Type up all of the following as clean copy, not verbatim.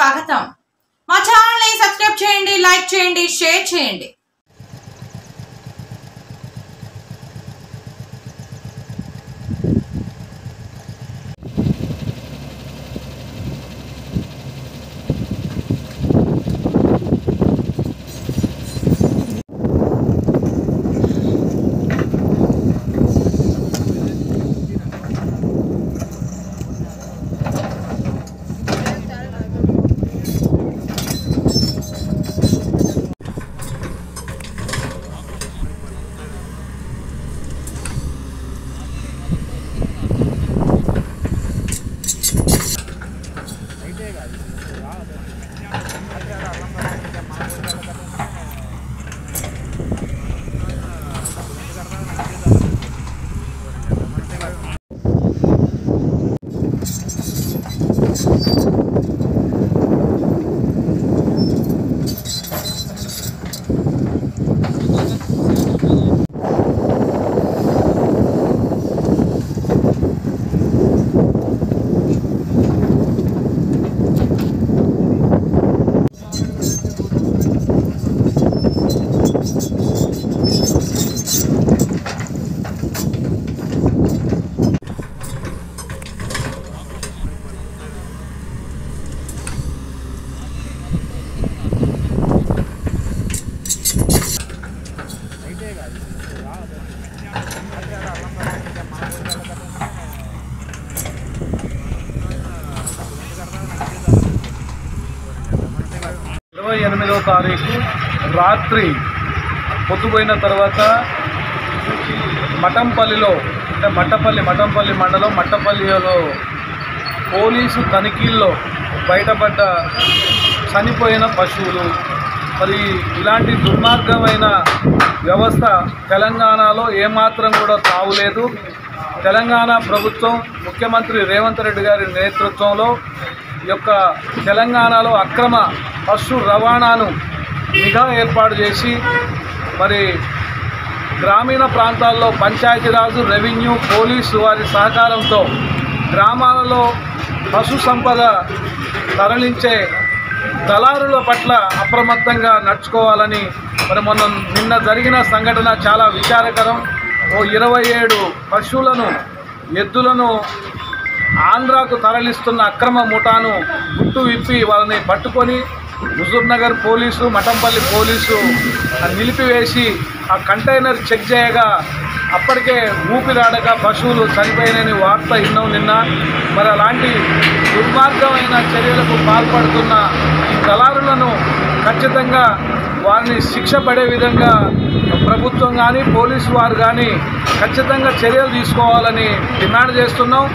స్వాగతం। మా ఛానల్ ని సబ్స్క్రైబ్ చేయండి, లైక్ చేయండి, షేర్ చేయండి। తారీఖు రాత్రి పొద్దుపోయిన తర్వాత మఠంపల్లిలో అంటే మఠంపల్లి మండలం మట్టపల్లిలో పోలీసు తనిఖీల్లో బయటపడ్డ చనిపోయిన పశువులు, మరి ఇలాంటి దుర్మార్గమైన వ్యవస్థ తెలంగాణలో ఏమాత్రం కూడా తావులేదు। తెలంగాణ ప్రభుత్వం ముఖ్యమంత్రి రేవంత్ రెడ్డి గారి నేతృత్వంలో ఈ యొక్క తెలంగాణలో అక్రమ పశు రవాణాను నిఘా ఏర్పాటు చేసి మరి గ్రామీణ ప్రాంతాల్లో పంచాయతీరాజు, రెవెన్యూ, పోలీసు వారి సహకారంతో గ్రామాలలో పశు సంపద తరలించే దళారుల పట్ల అప్రమత్తంగా నడుచుకోవాలని మరి నిన్న జరిగిన సంఘటన చాలా విచారకరం। 27 పశువులను, ఎద్దులను ఆంధ్రాకు తరలిస్తున్న అక్రమ ముఠాను గుట్టు విప్పి వాళ్ళని పట్టుకొని హుజూర్నగర్ పోలీసు, మఠంపల్లి పోలీసు నిలిపివేసి ఆ కంటైనర్ చెక్ చేయగా అప్పటికే ఊపిరాడక పశువులు చనిపోయినని వార్త విన్నాం నిన్న। మరి అలాంటి దుర్మార్గమైన చర్యలకు పాల్పడుతున్న ఈ దళారులను ఖచ్చితంగా వారిని శిక్ష పడే విధంగా ప్రభుత్వం కానీ పోలీసు వారు కానీ ఖచ్చితంగా చర్యలు తీసుకోవాలని డిమాండ్ చేస్తున్నాం।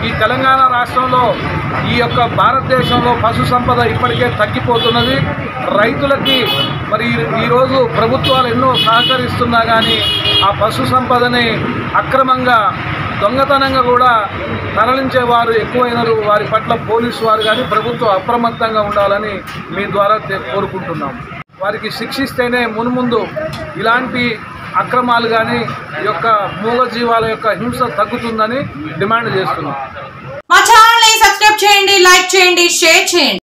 ఈ తెలంగాణ రాష్ట్రంలో ఈ యొక్క భారతదేశంలో పశు సంపద ఇప్పటికే తగ్గిపోతున్నది। రైతులకి మరి ఈరోజు ప్రభుత్వాలు ఎన్నో సహకరిస్తున్నా కానీ ఆ పశు సంపదని అక్రమంగా దొంగతనంగా కూడా తరలించేవారు ఎక్కువైనారు। వారి పట్ల పోలీసు వారు కానీ ప్రభుత్వం అప్రమత్తంగా ఉండాలని మీ ద్వారా కోరుకుంటున్నాం। వారికి శిక్షిస్తేనే మున్ముందు ఇలాంటి అక్రమాలు కానీ ఈ యొక్క మూగజీవాల యొక్క హింస తగ్గుతుందని డిమాండ్ చేస్తున్నాం। మా ఛానల్ ని సబ్స్క్రైబ్ చేయండి, లైక్ చేయండి, షేర్ చేయండి।